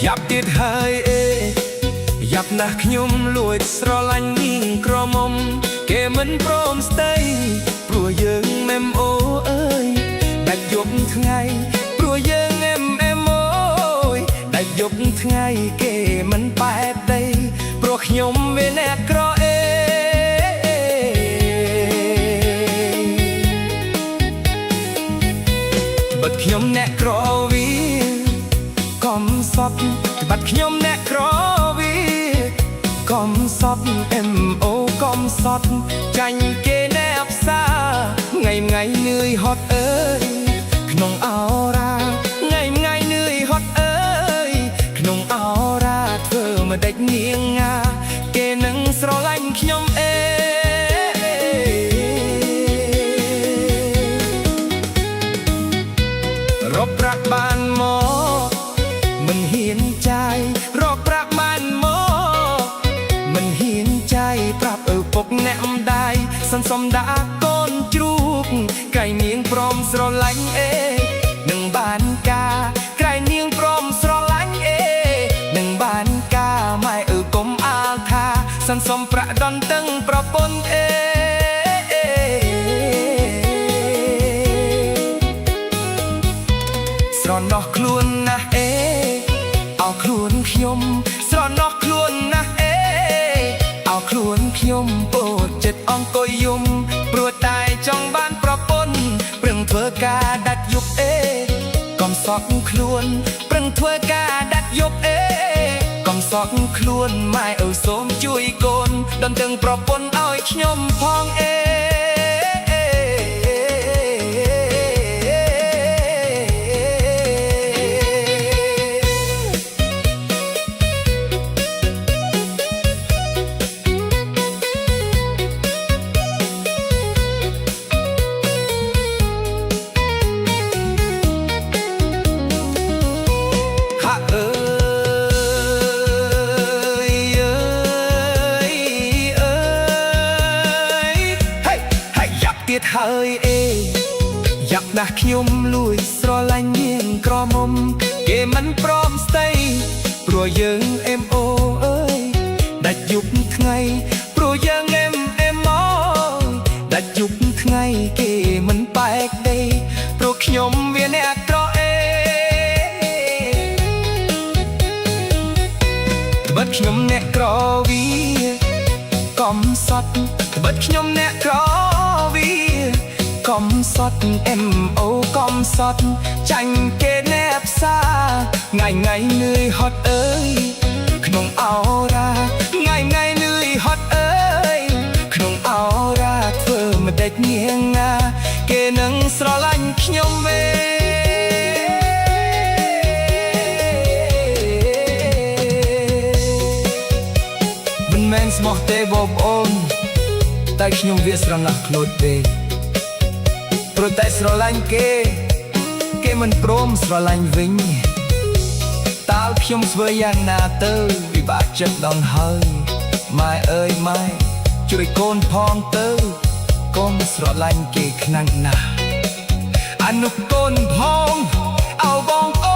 យ៉ាប់ទៀតហើយយ៉ាប់ណាស់ខ្ញុំលួចស្រឡាញ់នាងក្រមុំគេមិនព្រមស្ដីព្រោះយើងមេមអូអើយដាច់យប់ថ្ងៃព្រោះយើងអើយដាច់យប់ថ្ងៃគេមិនបែបដីព្រោះខ្ញុំវាអ្នកក្របាត់ខ្ញុំអ្នកក្រវាកំសត់បាត់ខ្ញុំអ្នកក្រវាកំសត់ MO កំសត់ចាញ់គេណែផ្សារថ្ងៃនឿយហត់អើយក្នុងអរ៉ាថ្ងៃនឿយហត់អើយក្នុងអរ៉ាធ្វើមកដេចនាងងាគេនឹងស្រឡាញ់ខ្ញុំរកប្រាក់បានមកមិនហ៊ានចាយរកប្រាក់បានមកមិនហ៊ានចាយប្រាប់ឪពុកអ្នកម្ដាយសន្សំដាក់កូនជ្រូកក្រៃនាងព្រមស្រឡាញ់នឹងបានការក្រៃនាងព្រមស្រឡាញ់នឹងបានការម៉ែឪកុំអាលថាសន្សំប្រាក់ដន់តឹងប្រពន្ធស្រណោះខ្លួនណាស់អោខ្លួនខ្ញុំស្រណោះខ្លួនណាស់អោខ្លួនខ្ញុំពោលចិត្តអង្គុយយំព្រោះតែចង់បានប្រពន្ធប្រឹងធ្វើការដាច់យប់កំសត់ខ្លួនប្រឹងធ្វើការដាច់យប់កំសត់ខ្លួនម៉ែឪសូមជួយកូនដណ្ដឹងប្រពន្ធឲ្យខ្ញុំផងទៀតហើយយ៉ាប់ណាស់ខ្ញុំលួចស្រឡាញ់នាងក្រមុំគេមិនព្រមស្ដីព្រោះយើង MO អើយដាច់យប់ថ្ងៃព្រោះយើង MO ដាច់យប់ថ្ងៃគេមិនបែកដីព្រោះខ្ញុំវាអ្នកក្របាត់ខ្ញុំអ្នកក្រវាកំសត់បាត់ខ្ញុំអ្នកក្រវាកំសត់ MO កំសត់ចាញ់គេណែផ្សារថ្ងៃនឿយហត់អើយក្នុងអរ៉ាថ្ងៃនឿយហត់អើយក្នុងអរ៉ាធ្វើមិនដេចនាងងាគេនឹងស្រឡាញ់ខ្ញុំមិនមែនស្មោះទេបងប្អូនតែខ្ញុំវាស្រណោះខ្លួនទេព្រោះតែស្រឡាញ់គេមិនព្រមស្រឡាញ់វិញតើខ្ញុំធ្វើយ៉ាងណាទៅពិបាកចិត្តដល់ហើយម៉ែអើយម៉ែជួយកូនផងទៅកូនស្រឡាញ់គេខ្លាំងណាស់អនុកូនផងអោបងអូ